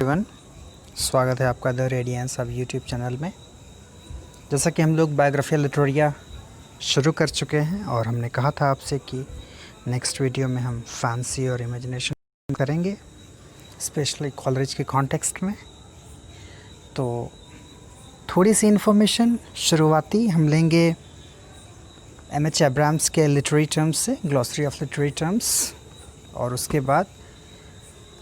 Everyone, स्वागत है आपका the Radiance of YouTube channel में। जैसा कि हम लोग बायोग्राफिया लिटरेरिया शुरू कर चुके हैं और हमने कहा था आपसे कि नेक्स्ट वीडियो में हम फैंसी और इमेजिनेशन करेंगे, स्पेशली कॉलेज के कॉन्टेक्स्ट में। तो थोड़ी सी इन्फॉर्मेशन शुरुआती हम लेंगे एम.एच. एब्राम्स के लिटरेरी टर्म्स से, ग्लॉसरी ऑफ लिटरेरी टर्म्स, और उसके बाद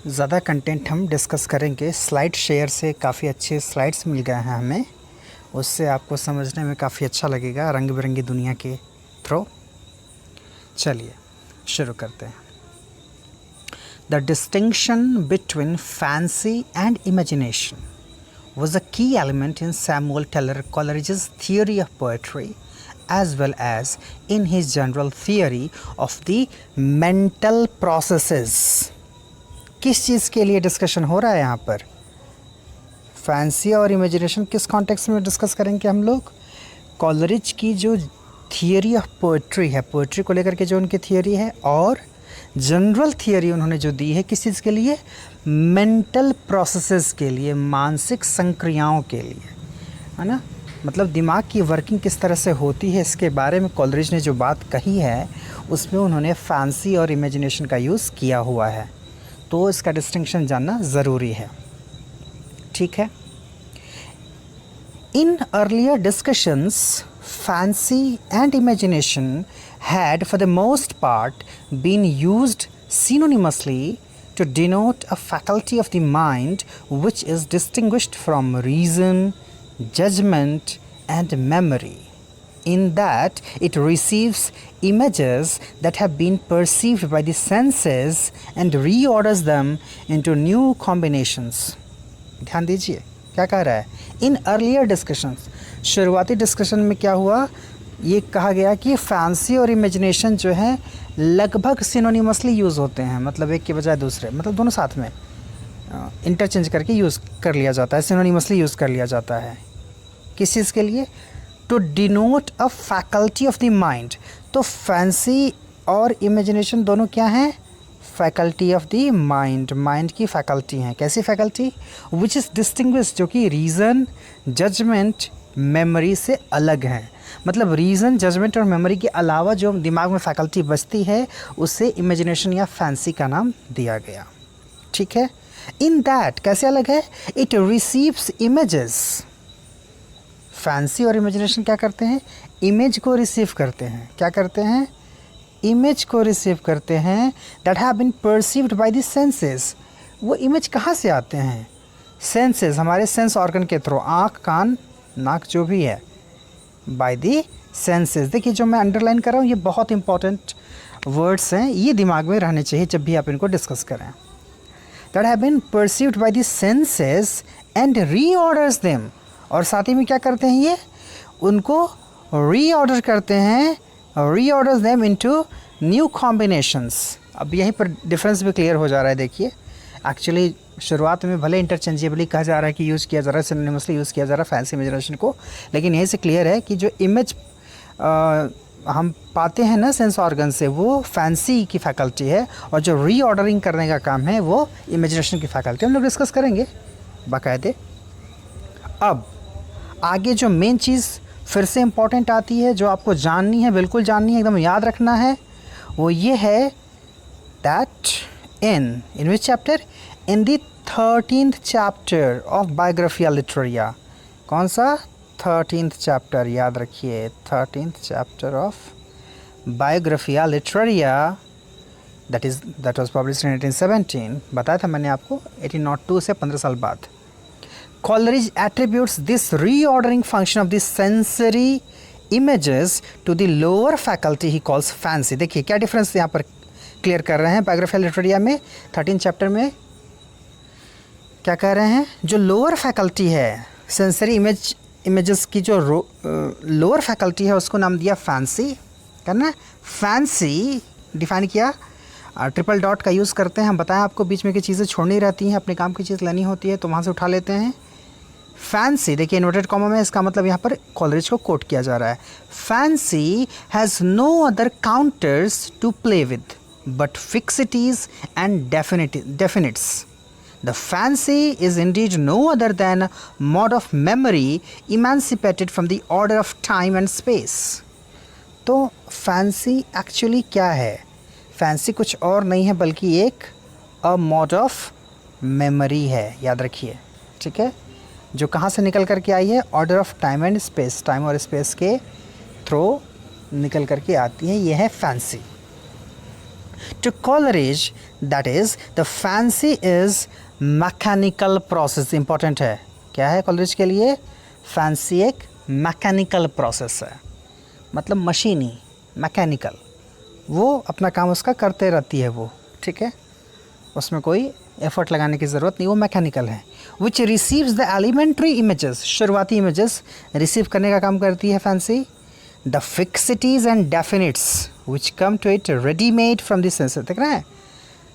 ज़्यादा कंटेंट हम डिस्कस करेंगे। स्लाइड शेयर से काफ़ी अच्छे स्लाइड्स मिल गए हैं हमें, उससे आपको समझने में काफ़ी अच्छा लगेगा रंग बिरंगी दुनिया के थ्रू। चलिए शुरू करते हैं। The distinction between fancy and imagination was a key element in Samuel Taylor Coleridge's theory of poetry, as well as in his general theory of the mental processes. किस चीज़ के लिए डिस्कशन हो रहा है यहाँ पर? फैंसी और इमेजिनेशन किस कॉन्टेक्स्ट में डिस्कस करेंगे हम लोग? कॉलरिज की जो थियरी ऑफ पोएट्री है, पोएट्री को लेकर के जो उनकी थियरी है, और जनरल थियरी उन्होंने जो दी है किस चीज़ के लिए? मेंटल प्रोसेसेस के लिए, मानसिक संक्रियाओं के लिए, है ना। मतलब दिमाग की वर्किंग किस तरह से होती है, इसके बारे में कॉलरिज ने जो बात कही है उसमें उन्होंने फैंसी और इमेजिनेशन का यूज़ किया हुआ है। तो इसका डिस्टिंक्शन जानना ज़रूरी है, ठीक है। In earlier discussions fancy and imagination had for the most part been used synonymously to denote a faculty of the mind which is distinguished from reason, judgment and memory, in that it receives images that have been perceived by the senses and reorders them into new combinations. ध्यान दीजिए क्या कह रहा है। In earlier discussions, शुरुआती discussion में क्या हुआ, ये कहा गया कि फैंसी और इमेजिनेशन जो है लगभग सिनोनिमसली यूज़ होते हैं, मतलब एक के बजाय दूसरे, मतलब दोनों साथ में इंटरचेंज करके यूज़ कर लिया जाता है, सिनोनिमसली यूज़ कर लिया जाता है। किस चीज़ के लिए? To denote a faculty of the mind. तो फैंसी और इमेजिनेशन दोनों क्या हैं? Faculty of the mind, mind की फैकल्टी हैं। कैसी फैकल्टी? विच इज़ डिस्टिंग्विश, जो कि रीज़न, जजमेंट, मेमोरी से अलग हैं। मतलब रीज़न, जजमेंट और मेमोरी के अलावा जो दिमाग में फैकल्टी बचती है उसे इमेजिनेशन या फैंसी का नाम दिया गया, ठीक है। इन दैट कैसे अलग है? It receives images. फैंसी और इमेजिनेशन क्या करते हैं? इमेज को रिसीव करते हैं। क्या करते हैं? इमेज को रिसीव करते हैं। That have been perceived by the senses. वो इमेज कहाँ से आते हैं? सेंसेस, हमारे सेंस ऑर्गन के थ्रू, आँख, कान, नाक, जो भी है, बाय दी सेंसेस। देखिए जो मैं अंडरलाइन कर रहा हूँ ये बहुत इंपॉर्टेंट वर्ड्स हैं, ये दिमाग में रहने चाहिए जब भी आप इनको डिस्कस करें। That have been perceived by the senses and reorders them. और साथ ही में क्या करते हैं ये? उनको रीऑर्डर करते हैं, रीऑर्डर्स देम इनटू न्यू कॉम्बिनेशंस। अब यहीं पर डिफरेंस भी क्लियर हो जा रहा है। देखिए एक्चुअली शुरुआत में भले इंटरचेंजेबली कहा जा रहा है कि यूज़ किया जा रहा है, सिनोनिमसली यूज़ किया जा रहा है फैंसी इमेजिनेशन को, लेकिन यहीं से क्लियर है कि जो इमेज हम पाते हैं ना सेंस ऑर्गन से, वो फैंसी की फैकल्टी है, और जो रीऑर्डरिंग करने का काम है वो इमेजिनेशन की फैकल्टी। हम लोग डिस्कस करेंगे बाकायदे। अब आगे जो मेन चीज़ फिर से इम्पॉर्टेंट आती है, जो आपको जाननी है, बिल्कुल जाननी है, एकदम याद रखना है, वो ये है that in which chapter? In the 13th chapter of Biographia Literaria. कौन सा? 13th chapter, याद रखिए, 13th chapter of Biographia Literaria, that was published in 1817. बताया था मैंने आपको 1802 से 15 साल बाद। Coleridge attributes this reordering function of the sensory images to the lower faculty he calls fancy. देखिए क्या डिफरेंस यहाँ पर क्लियर कर रहे हैं बायोग्राफिया लिटरेरिया में 13 चैप्टर में। क्या कह रहे हैं? जो लोअर फैकल्टी है, सेंसरी इमेजेस की जो लोअर फैकल्टी है, उसको नाम दिया फैंसी। करना है फैंसी, डिफाइन किया, ट्रिपल डॉट का यूज़ करते हैं। हम बताएं आपको, बीच में की चीज़ें छोड़नी रहती हैं, अपने काम की चीज़ लेनी होती है तो वहाँ से उठा लेते हैं। फैंसी, देखिए इन्वर्टेड कॉमा में, इसका मतलब यहाँ पर कॉलरिज को कोट किया जा रहा है। Fancy has no other counters to play with but fixities and definites. The fancy is indeed no other than a mode of memory emancipated from the order of time and space. तो fancy actually क्या है? Fancy कुछ और नहीं है बल्कि एक a mode of memory है, याद रखिए, ठीक है, जो कहाँ से निकल कर के आई है? Order of time and space, time और स्पेस के थ्रू निकल कर के आती है, ये है fancy. To Coleridge, that is, the fancy is mechanical process. Important है, क्या है Coleridge के लिए? फैंसी एक मैकेनिकल प्रोसेस है, मतलब मशीनी, मैकेनिकल, वो अपना काम उसका करते रहती है वो, ठीक है, उसमें कोई एफर्ट लगाने की ज़रूरत नहीं, वो मैकेनिकल है. Which receives the elementary images, शुरुआती इमेजेस रिसीव करने का काम करती है fancy. The fixities and definites which come to it readymade from the senses. देख रहे हैं,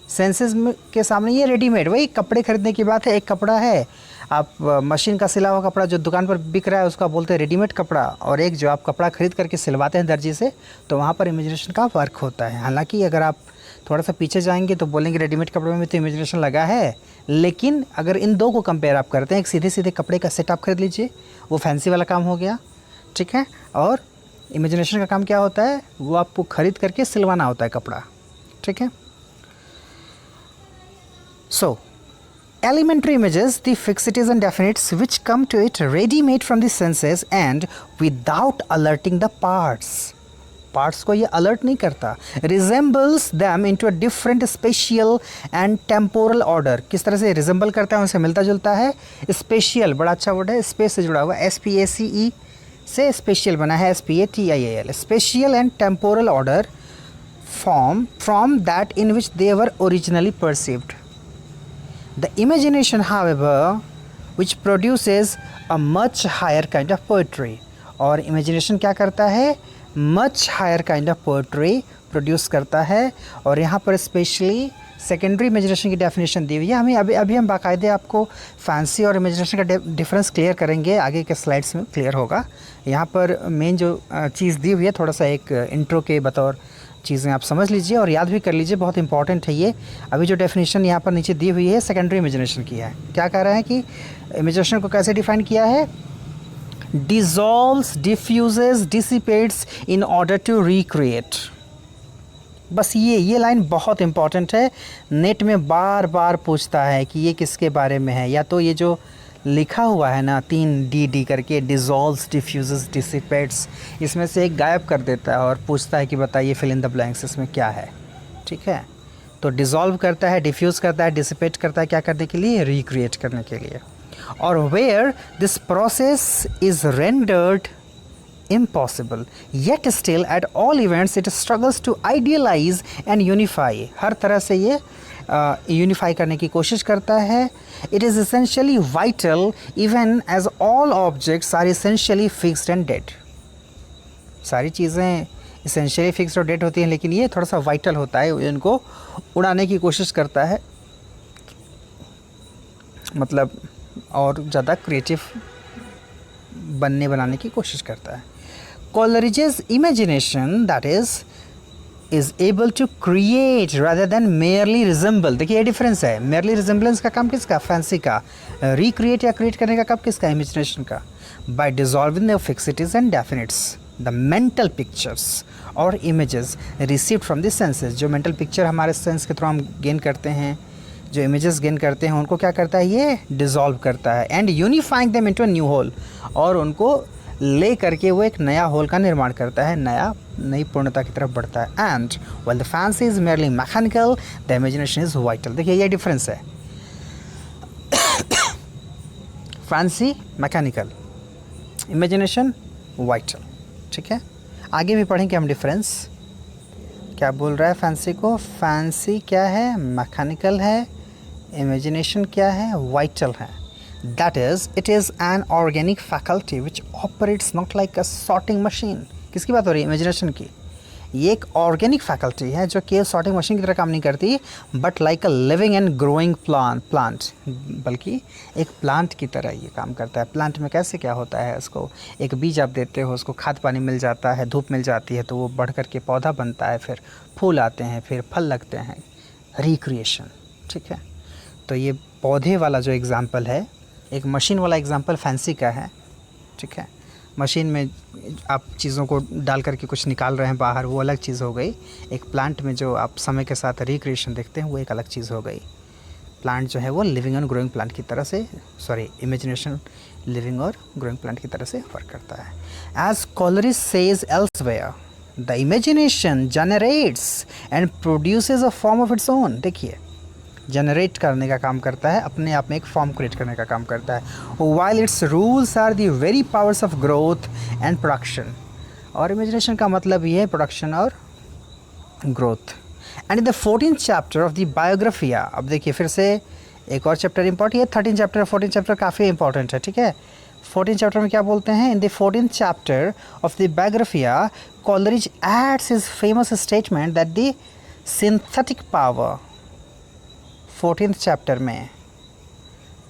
सेंसेस के सामने ये रेडीमेड, वही कपड़े खरीदने की बात है. एक कपड़ा है, आप मशीन का सिला हुआ कपड़ा जो दुकान पर बिक रहा है उसका बोलते हैं रेडीमेड कपड़ा, और एक जो आप कपड़ा खरीद करके सिलवाते हैं दर्जी से, तो वहाँ पर इमेजिनेशन का वर्क होता है. हालांकि अगर आप थोड़ा सा पीछे जाएंगे तो बोलेंगे रेडीमेड कपड़े में तो इमेजिनेशन लगा है, लेकिन अगर इन दो को कंपेयर आप करते हैं, एक सीधे सीधे कपड़े का सेट आप खरीद लीजिए, वो फैंसी वाला काम हो गया, ठीक है, और इमेजिनेशन का काम क्या होता है? वो आपको खरीद करके सिलवाना होता है कपड़ा, ठीक है. सो elementary images, the fixities and definites which come to it ready-made from the senses and without alerting the parts. Parts को ये alert नहीं करता. Resembles them into a different spatial and temporal order. किस तरह से resemble करता है, उनसे मिलता जुलता है. Spatial बड़ा अच्छा वर्ड है, space से जुड़ा हुआ, SPACE से spatial बना है, SPATIAL. Spatial and temporal order form from that in which they were originally perceived. The imagination, however, which produces a much higher kind of poetry. और imagination क्या करता है? Much higher kind of poetry produce करता है. और यहाँ पर specially secondary imagination की डेफिनेशन दी हुई है. हमें अभी हम बाकायदे आपको फैंसी और इमेजिनेशन का डिफरेंस क्लियर करेंगे, आगे के स्लाइड्स में क्लियर होगा. यहाँ पर मेन जो चीज़ दी हुई है, थोड़ा सा एक इंट्रो के बतौर चीज़ें आप समझ लीजिए और याद भी कर लीजिए, बहुत इंपॉर्टेंट है ये. अभी जो डेफिनेशन यहाँ पर नीचे दी हुई है सेकेंडरी इमेजिनेशन की है. क्या कह रहा है कि इमेजिनेशन को कैसे डिफाइन किया है? Dissolves, diffuses, dissipates in order to recreate. बस ये लाइन बहुत इंपॉर्टेंट है. नेट में बार बार पूछता है कि ये किसके बारे में है, या तो ये जो लिखा हुआ है ना 3D करके, डिसॉल्व्स, डिफ्यूजेस, डिसिपेट्स, इसमें से एक गायब कर देता है और पूछता है कि बताइए फिल इन द ब्लैंक्स, इसमें क्या है, ठीक है. तो डिसॉल्व करता है, डिफ्यूज़ करता है, डिसिपेट करता है, क्या करने के लिए? रिक्रिएट करने के लिए. और where this process is rendered impossible, yet still at all events it struggles to idealize and unify. हर तरह से ये यूनिफाई करने की कोशिश करता है. It is essentially vital even as all objects are essentially fixed and dead. सारी चीज़ें essentially fixed और dead होती हैं, लेकिन ये थोड़ा सा vital होता है, इनको उड़ाने की कोशिश करता है, मतलब और ज़्यादा क्रिएटिव बनाने की कोशिश करता है. Coleridge's imagination, that is able to create rather than merely resemble. देखिए ये डिफरेंस है. merely resemblance का काम किसका? फैंसी का. recreate या क्रिएट करने का काम किसका? इमेजिनेशन का. by dissolving the fixities and definites, the mental pictures or images received from the senses. जो mental picture हमारे सेंस के थ्रू हम गेन करते हैं, जो इमेजेस गेन करते हैं, उनको क्या करता है? ये डिसॉल्व करता है. And unifying them into a new whole, और उनको ले करके वो एक नया होल का निर्माण करता है, नई पूर्णता की तरफ बढ़ता है. And when the fancy is merely mechanical, the imagination is vital. देखिए ये डिफरेंस है. फैंसी मैकेनिकल, इमेजिनेशन वाइटल, ठीक है. आगे भी पढ़ेंगे हम डिफरेंस. क्या बोल रहा है फैंसी को? फैंसी क्या है? मैकेनिकल है. इमेजिनेशन क्या है? वाइटल है. That is, it is an organic faculty which operates not like a sorting machine. किसकी बात हो रही है? इमेजिनेशन की. ये एक ऑर्गेनिक फैकल्टी है जो कि सॉर्टिंग मशीन की तरह काम नहीं करती, but like a living and growing plant, बल्कि एक प्लांट की तरह ये काम करता है. प्लांट में कैसे क्या होता है? उसको एक बीज आप देते हो, उसको खाद पानी मिल जाता है, धूप मिल जाती है, तो वो बढ़ कर के पौधा बनता है, फिर फूल आते हैं, फिर फल लगते हैं. रिक्रिएशन, ठीक है. तो ये पौधे वाला जो एग्ज़ाम्पल है, एक मशीन वाला एग्ज़ाम्पल फैंसी का है, ठीक है। मशीन में आप चीज़ों को डाल करके कुछ निकाल रहे हैं बाहर, वो अलग चीज़ हो गई। एक प्लांट में जो आप समय के साथ रिक्रिएशन देखते हैं वो एक अलग चीज़ हो गई। प्लांट जो है वो लिविंग एंड ग्रोइंग प्लांट की तरह से, इमेजिनेशन लिविंग और ग्रोइंग प्लांट की तरह से वर्क करता है। As Coleridge says elsewhere, the imagination generates and produces a form of its own. देखिए, जनरेट करने का काम करता है, अपने आप में एक फॉर्म क्रिएट करने का काम करता है। While its rules are the very powers of growth and production. और इमेजिनेशन का मतलब ये है प्रोडक्शन और growth. And in the 14th chapter of the Biographia, अब देखिए फिर से एक और चैप्टर इंपॉर्टेंट, ये 13 चैप्टर 14 चैप्टर काफ़ी इंपॉर्टेंट है, ठीक है। 14 चैप्टर में क्या बोलते हैं? In the 14th chapter of the Biographia Coleridge adds his famous statement that the synthetic power, 14th chapter में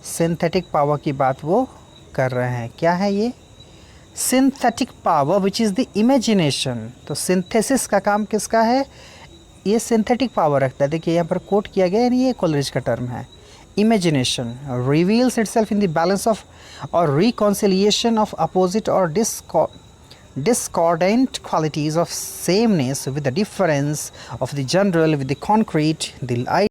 सिंथेटिक पावर की बात वो कर रहे हैं। क्या है ये? Synthetic power which is the imagination. तो सिंथेसिस का काम किसका है? ये सिंथेटिक पावर रखता है। देखिए यहाँ पर कोट किया गया है, ये कॉलरिज का टर्म है। Imagination reveals itself in the balance of और रिकॉन्सिलिएशन ऑफ अपोजिट और discordant qualities of sameness with the difference of the general with the concrete, the